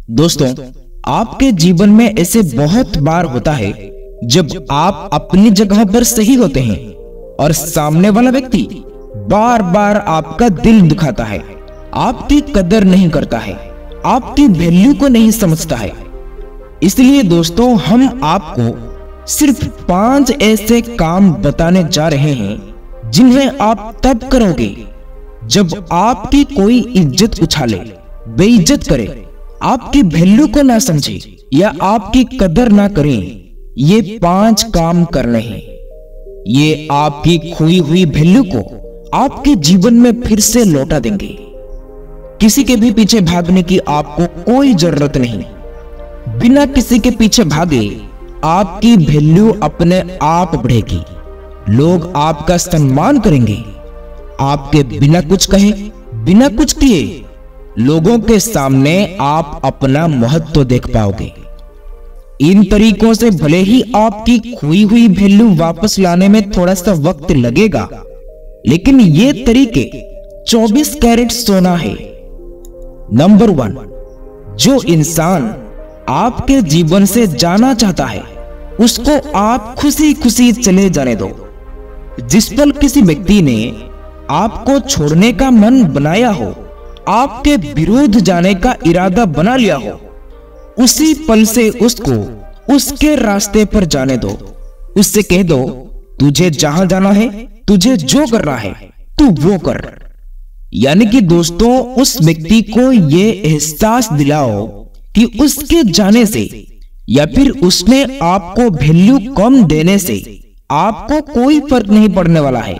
दोस्तों, आपके जीवन में ऐसे बहुत बार होता है जब आप अपनी जगह पर सही होते हैं और सामने वाला व्यक्ति बार बार आपका दिल दुखाता है, आपकी कदर नहीं करता है, आपकी वैल्यू को नहीं समझता है। इसलिए दोस्तों, हम आपको सिर्फ 5 ऐसे काम बताने जा रहे हैं जिन्हें आप तब करोगे जब आपकी कोई इज्जत उछाले, बेइज्जत करे, आपकी वैल्यू को ना समझे या आपकी कदर ना करें। ये 5 काम करने हैं। ये आपकी खोई हुई वैल्यू को आपके जीवन में फिर से लौटा देंगे। किसी के भी पीछे भागने की आपको कोई जरूरत नहीं। बिना किसी के पीछे भागे आपकी वैल्यू अपने आप बढ़ेगी। लोग आपका सम्मान करेंगे। आपके बिना कुछ कहे, बिना कुछ किए लोगों के सामने आप अपना महत्व देख पाओगे। इन तरीकों से भले ही आपकी खोई हुई वैल्यू वापस लाने में थोड़ा सा वक्त लगेगा, लेकिन ये तरीके 24 कैरेट सोना है। नंबर 1, जो इंसान आपके जीवन से जाना चाहता है उसको आप खुशी खुशी चले जाने दो। जिस पल किसी व्यक्ति ने आपको छोड़ने का मन बनाया हो, आपके विरुद्ध जाने का इरादा बना लिया हो, उसी पल से उसको उसके रास्ते पर जाने दो। उससे कह दो, तुझे जहां जाना है, तुझे जो करना है तू वो कर। यानी कि दोस्तों, उस व्यक्ति को ये एहसास दिलाओ कि उसके जाने से या फिर उसने आपको वैल्यू कम देने से आपको कोई फर्क नहीं पड़ने वाला है,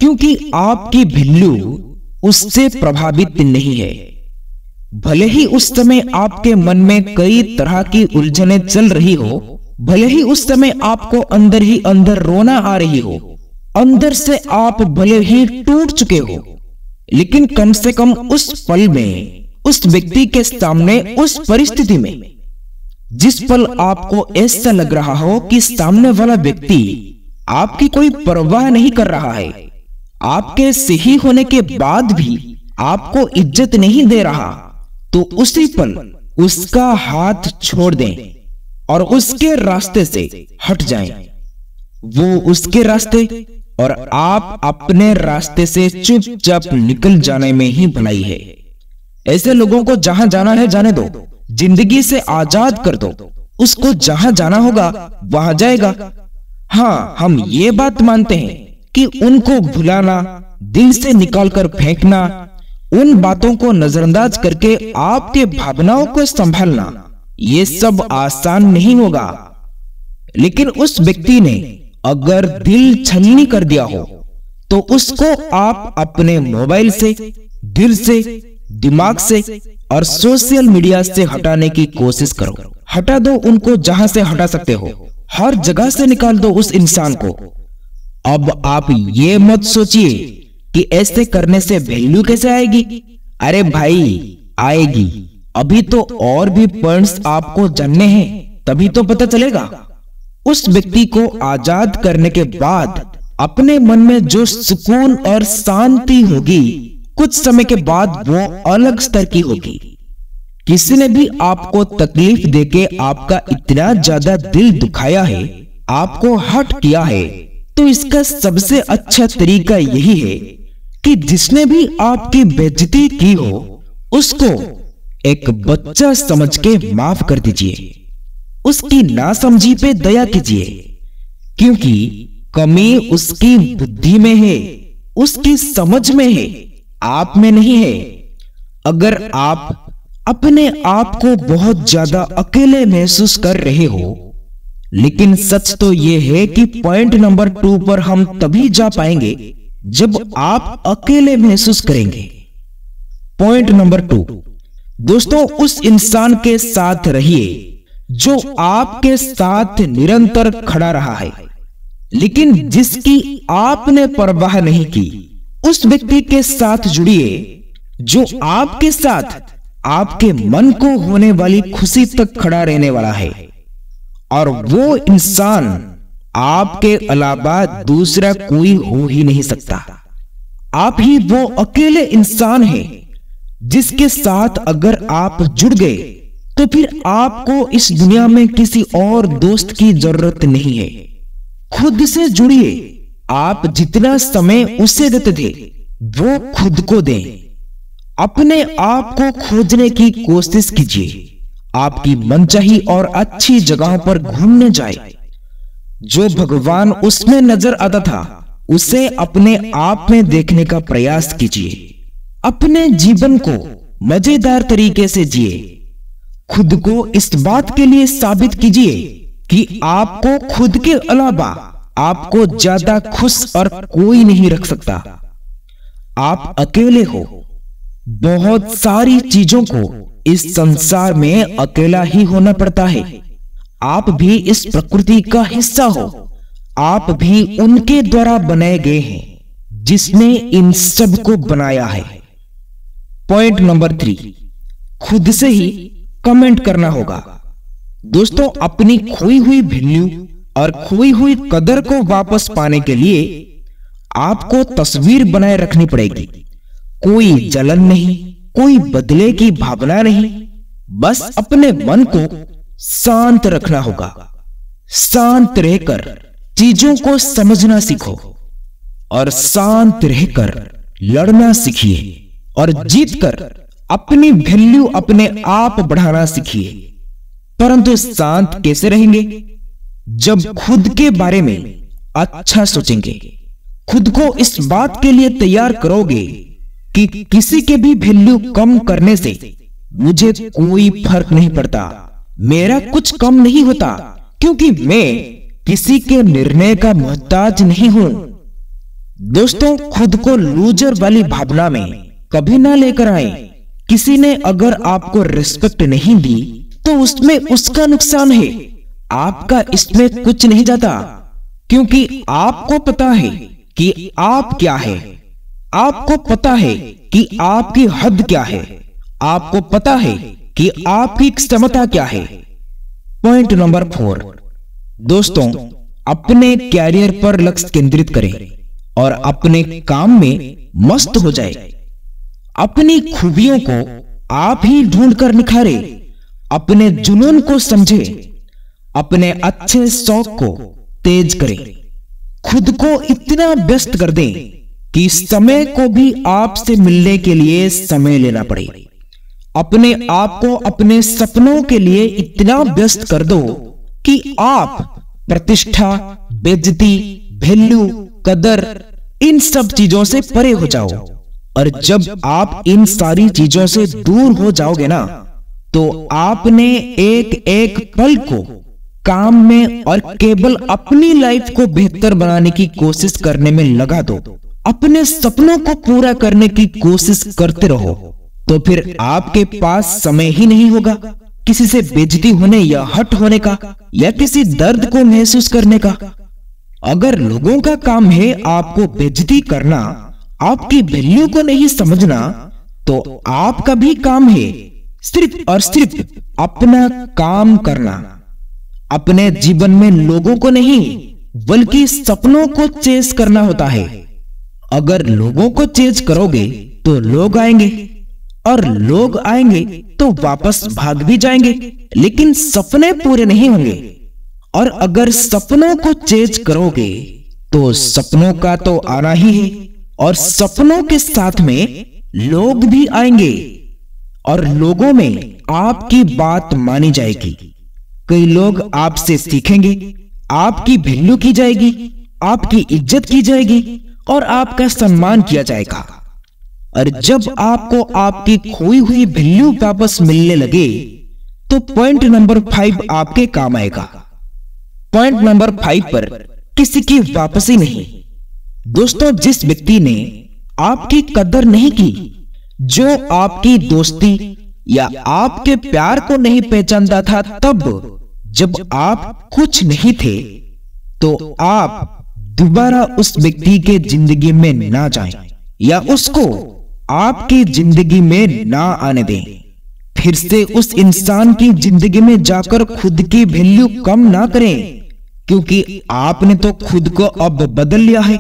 क्योंकि आपकी वैल्यू उससे प्रभावित नहीं है। भले ही उस समय आपके मन में कई तरह की उलझनें चल रही हो, भले ही उस समय आपको अंदर ही अंदर रोना आ रही हो, अंदर से आप भले ही टूट चुके हो, लेकिन कम से कम उस पल में, उस व्यक्ति के सामने, उस परिस्थिति में, जिस पल आपको ऐसा लग रहा हो कि सामने वाला व्यक्ति आपकी कोई परवाह नहीं कर रहा है, आपके सही होने के बाद भी आपको इज्जत नहीं दे रहा, तो उसी पल उसका हाथ छोड़ दें और उसके रास्ते से हट जाएं। वो उसके रास्ते और आप अपने रास्ते से चुपचाप निकल जाने में ही भलाई है। ऐसे लोगों को जहां जाना है जाने दो, जिंदगी से आजाद कर दो। उसको जहां जाना होगा वहां जाएगा। हाँ, हम ये बात मानते हैं कि उनको भुलाना, दिल से निकालकर फेंकना, उन बातों को नजरअंदाज करके आपके भावनाओं को संभालना, ये सब आसान नहीं होगा। लेकिन उस व्यक्ति ने अगर दिल छलनी कर दिया हो तो उसको आप अपने मोबाइल से, दिल से, दिमाग से और सोशल मीडिया से हटाने की कोशिश करो। हटा दो उनको जहां से हटा सकते हो, हर जगह से निकाल दो उस इंसान को। अब आप ये मत सोचिए कि ऐसे करने से वैल्यू कैसे आएगी। अरे भाई, आएगी। अभी तो और भी पॉइंट्स आपको जानने हैं, तभी तो पता चलेगा। उस व्यक्ति को आजाद करने के बाद अपने मन में जो सुकून और शांति होगी, कुछ समय के बाद वो अलग स्तर की होगी। किसी ने भी आपको तकलीफ देके आपका इतना ज्यादा दिल दुखाया है, आपको हर्ट किया है, तो इसका सबसे अच्छा तरीका यही है कि जिसने भी आपकी बेइज्जती की हो उसको एक बच्चा समझ के माफ कर दीजिए। उसकी नासमझी पे दया कीजिए, क्योंकि कमी उसकी बुद्धि में है, उसकी समझ में है, आप में नहीं है। अगर आप अपने आप को बहुत ज्यादा अकेले महसूस कर रहे हो, लेकिन सच तो यह है कि पॉइंट नंबर 2 पर हम तभी जा पाएंगे जब आप अकेले महसूस करेंगे। पॉइंट नंबर 2, दोस्तों, उस इंसान के साथ रहिए जो आपके साथ निरंतर खड़ा रहा है, लेकिन जिसकी आपने परवाह नहीं की। उस व्यक्ति के साथ जुड़िए जो आपके साथ आपके मन को होने वाली खुशी तक खड़ा रहने वाला है, और वो इंसान आपके अलावा दूसरा कोई हो ही नहीं सकता। आप ही वो अकेले इंसान हैं जिसके साथ अगर आप जुड़ गए तो फिर आपको इस दुनिया में किसी और दोस्त की जरूरत नहीं है। खुद से जुड़िए। आप जितना समय उसे देते थे वो खुद को दें। अपने आप को खोजने की कोशिश कीजिए। आपकी मनचाही और अच्छी जगहों पर घूमने जाए। जो भगवान उसमें नजर आता था उसे अपने आप में देखने का प्रयास कीजिए। अपने जीवन को मजेदार तरीके से जिए। खुद को इस बात के लिए साबित कीजिए कि आपको खुद के अलावा आपको ज्यादा खुश और कोई नहीं रख सकता। आप अकेले हो। बहुत सारी चीजों को इस संसार में अकेला ही होना पड़ता है। आप भी इस प्रकृति का हिस्सा हो। आप भी उनके द्वारा बनाए गए हैं जिसने इन सब को बनाया है। पॉइंट नंबर 3, खुद से ही कमेंट करना होगा। दोस्तों, अपनी खोई हुई वैल्यू और खोई हुई कदर को वापस पाने के लिए आपको तस्वीर बनाए रखनी पड़ेगी। कोई जलन नहीं, कोई बदले की भावना नहीं, बस अपने मन को शांत रखना होगा। शांत रहकर चीजों को समझना सीखो और शांत रहकर लड़ना सीखिए और जीतकर अपनी वैल्यू अपने आप बढ़ाना सीखिए। परंतु शांत कैसे रहेंगे? जब खुद के बारे में अच्छा सोचेंगे। खुद को इस बात के लिए तैयार करोगे कि किसी के भी वैल्यू कम करने से मुझे कोई फर्क नहीं पड़ता। मेरा कुछ कम नहीं होता क्योंकि मैं किसी के निर्णय का मोहताज नहीं हूं। दोस्तों, खुद को लूजर वाली भावना में कभी ना लेकर आए। किसी ने अगर आपको रिस्पेक्ट नहीं दी तो उसमें उसका नुकसान है। आपका इसमें कुछ नहीं जाता क्योंकि आपको पता है कि आप क्या है। आपको पता है कि आपकी हद क्या है। आपको पता है कि आपकी क्षमता क्या है। पॉइंट नंबर 4, दोस्तों, अपने कैरियर पर लक्ष्य केंद्रित करें और अपने काम में मस्त हो जाए। अपनी खूबियों को आप ही ढूंढकर निखारे। अपने जुनून को समझे। अपने अच्छे शौक को तेज करें। खुद को इतना व्यस्त कर दें कि समय को भी आपसे मिलने के लिए समय लेना पड़े। अपने आप को अपने सपनों के लिए इतना व्यस्त कर दो कि आप प्रतिष्ठा, बेइज्जती, वैल्यू, कदर, इन सब चीजों से परे हो जाओ। और जब आप इन सारी चीजों से दूर हो जाओगे ना, तो आपने एक एक पल को काम में और केवल अपनी लाइफ को बेहतर बनाने की कोशिश करने में लगा दो। अपने सपनों को पूरा करने की कोशिश करते रहो। तो फिर आपके पास समय ही नहीं होगा किसी से बेइज्जती होने या हट होने का, या किसी दर्द को महसूस करने का। अगर लोगों का काम है आपको बेइज्जती करना, आपकी वैल्यू को नहीं समझना, तो आपका भी काम है सिर्फ और सिर्फ अपना काम करना। अपने जीवन में लोगों को नहीं बल्कि सपनों को चेस करना होता है। अगर लोगों को चेज करोगे तो लोग आएंगे, और लोग आएंगे तो वापस भाग भी जाएंगे, लेकिन सपने पूरे नहीं होंगे। और अगर सपनों को चेज करोगे तो सपनों का तो आना ही है, और सपनों के साथ में लोग भी आएंगे, और लोगों में आपकी बात मानी जाएगी। कई लोग आपसे सीखेंगे, आपकी वैल्यू की जाएगी, आपकी इज्जत की जाएगी और आपका सम्मान किया जाएगा। और जब आपको आपकी खोई हुई वैल्यू वापस मिलने लगे तो पॉइंट नंबर 5 आपके काम आएगा। पॉइंट नंबर 5 पर किसी की वापसी नहीं। दोस्तों, जिस व्यक्ति ने आपकी कदर नहीं की, जो आपकी दोस्ती या आपके प्यार को नहीं पहचानता था तब जब आप कुछ नहीं थे, तो आप दोबारा उस व्यक्ति के जिंदगी में ना जाएं या उसको आपकी जिंदगी में ना आने दें। फिर से उस इंसान की जिंदगी में जाकर खुद की वैल्यू कम ना करें, क्योंकि आपने तो खुद को अब बदल लिया है,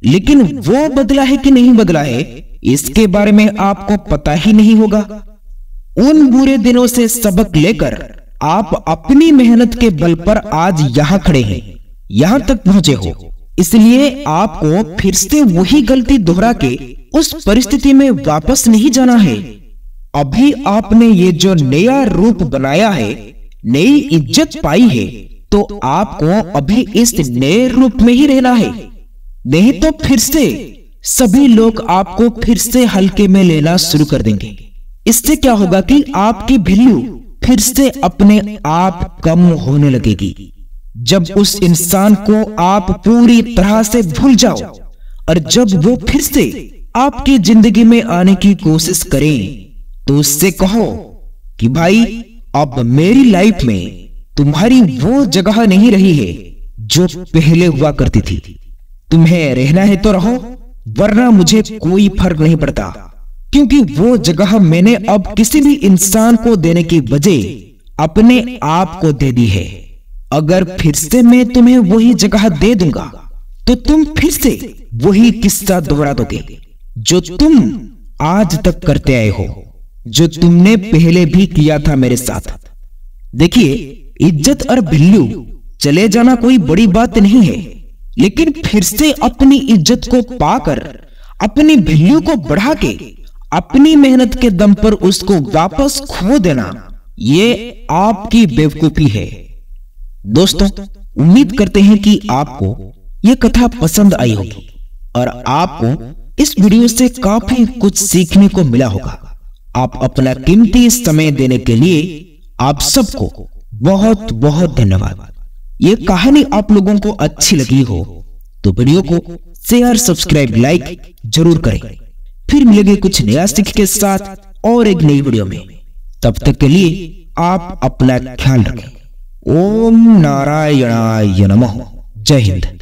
लेकिन वो बदला है कि नहीं बदला है इसके बारे में आपको पता ही नहीं होगा। उन बुरे दिनों से सबक लेकर आप अपनी मेहनत के बल पर आज यहाँ खड़े हैं, यहाँ तक पहुंचे हो। इसलिए आपको फिर से वही गलती दोहरा के उस परिस्थिति में वापस नहीं जाना है। अभी आपने ये जो नया रूप बनाया है, नई इज्जत पाई है, तो आपको अभी इस नए रूप में ही रहना है। नहीं तो फिर से सभी लोग आपको फिर से हल्के में लेना शुरू कर देंगे। इससे क्या होगा कि आपकी वैल्यू फिर से अपने आप कम होने लगेगी। जब उस इंसान को आप पूरी तरह से भूल जाओ और जब वो फिर से आपकी जिंदगी में आने की कोशिश करें, तो उससे कहो कि भाई अब मेरी लाइफ में तुम्हारी वो जगह नहीं रही है जो पहले हुआ करती थी। तुम्हें रहना है तो रहो, वरना मुझे कोई फर्क नहीं पड़ता, क्योंकि वो जगह मैंने अब किसी भी इंसान को देने की बजाय अपने आप को दे दी है। अगर फिर से मैं तुम्हें वही जगह दे दूंगा तो तुम फिर से वही किस्सा दोहरा दोगे जो तुम आज तक करते आए हो, जो तुमने पहले भी किया था मेरे साथ। देखिए, इज्जत और वैल्यू चले जाना कोई बड़ी बात नहीं है, लेकिन फिर से अपनी इज्जत को पाकर अपनी वैल्यू को बढ़ा के अपनी मेहनत के दम पर उसको वापस खो देना, ये आपकी बेवकूफी है। दोस्तों, उम्मीद करते हैं कि आपको यह कथा पसंद आई होगी और आपको इस वीडियो से काफी कुछ सीखने को मिला होगा। आप अपना कीमती समय देने के लिए आप सबको बहुत बहुत धन्यवाद। ये कहानी आप लोगों को अच्छी लगी हो तो वीडियो को शेयर, सब्सक्राइब, लाइक जरूर करें। फिर मिलेंगे कुछ नया सीख के साथ और एक नई वीडियो में। तब तक के लिए आप अपना ख्याल रखें। ओम नारायणाय नमः। जय हिंद।